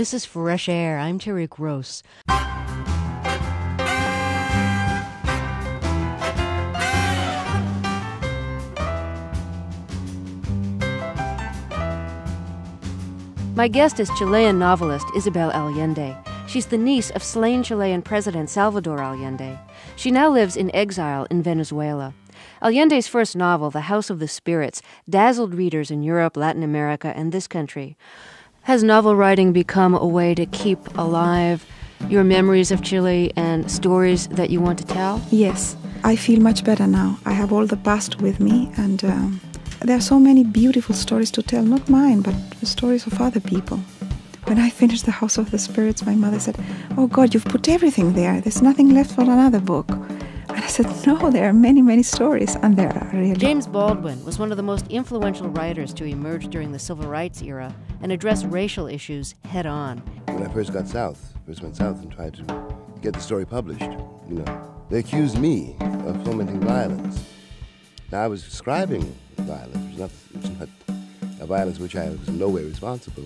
This is Fresh Air. I'm Terry Gross. My guest is Chilean novelist Isabel Allende. She's the niece of slain Chilean President Salvador Allende. She now lives in exile in Venezuela. Allende's first novel, The House of the Spirits, dazzled readers in Europe, Latin America, and this country. Has novel writing become a way to keep alive your memories of Chile and stories that you want to tell? Yes, I feel much better now. I have all the past with me, and there are so many beautiful stories to tell, not mine, but the stories of other people. When I finished The House of the Spirits, my mother said, "Oh God, you've put everything there. There's nothing left for another book." And I said, "No, there are many, many stories," and there are really. James Baldwin was one of the most influential writers to emerge during the Civil Rights era and address racial issues head-on. When I first went south and tried to get the story published, they accused me of fomenting violence. Now, I was describing violence. It was not a violence which I was in no way responsible.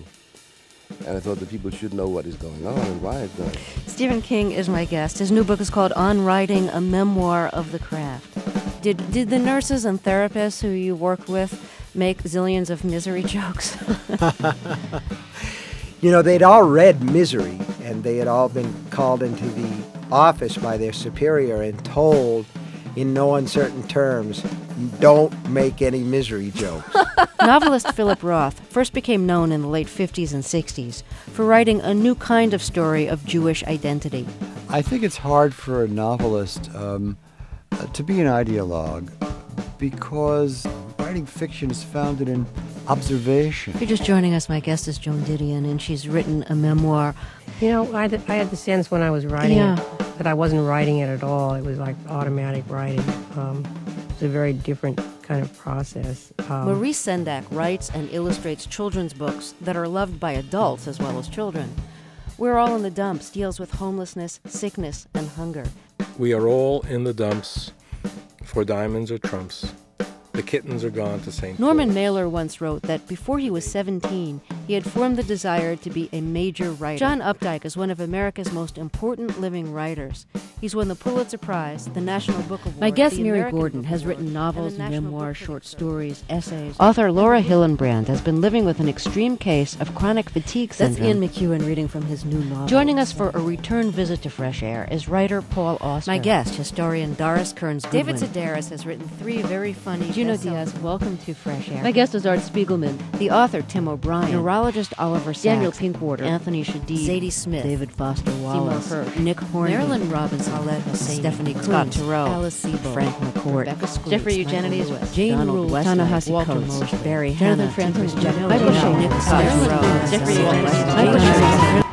And I thought that people should know what is going on and why it's going on. Stephen King is my guest. His new book is called On Writing, a Memoir of the Craft. Did the nurses and therapists who you worked with make zillions of misery jokes? They'd all read Misery, and they had all been called into the office by their superior and told in no uncertain terms, don't make any misery jokes. Novelist Philip Roth first became known in the late 50s and 60s for writing a new kind of story of Jewish identity. I think it's hard for a novelist to be an ideologue because writing fiction is founded in observation. If you're just joining us, my guest is Joan Didion, and she's written a memoir. I had the sense when I was writing it that I wasn't writing it at all. It was like automatic writing. It's a very different kind of process. Maurice Sendak writes and illustrates children's books that are loved by adults as well as children. We're All in the Dumps deals with homelessness, sickness, and hunger. We are all in the dumps for diamonds or trumps. The kittens are gone to St. Norman Paul's. Mailer once wrote that before he was 17, he had formed the desire to be a major writer. John Updike is one of America's most important living writers. He's won the Pulitzer Prize, the National Book Award. My guest, Mary Gordon, has written novels, memoirs, short stories, essays. Author Laura Hillenbrand has been living with an extreme case of chronic fatigue syndrome. That's Ian McEwan reading from his new novel. Joining us for a return visit to Fresh Air is writer Paul Auster. My guest, historian Doris Kearns Goodwin. David Sedaris has written 3 very funny Juno Diaz, welcome to Fresh Air. My guest is Art Spiegelman. The author, Tim O'Brien. Neurologist Oliver Sacks. Daniel Pinkwater. Anthony Shadid. Zadie Smith. David Foster Wallace. Seymour Hirsch. Nick Hornby. Marilyn Robinson. Paulette Hosseini. Stephanie Kuhn. Scott Turow. Alice Sebo. Frank McCourt. Rebecca Scrooge. Jeffrey Eugenides. Jane Rule. Tanahasi Walter Coates. Barry Hanna. Jonathan Francis. Michael Shea. Nick Scott Turow. Jeffrey Eugenides.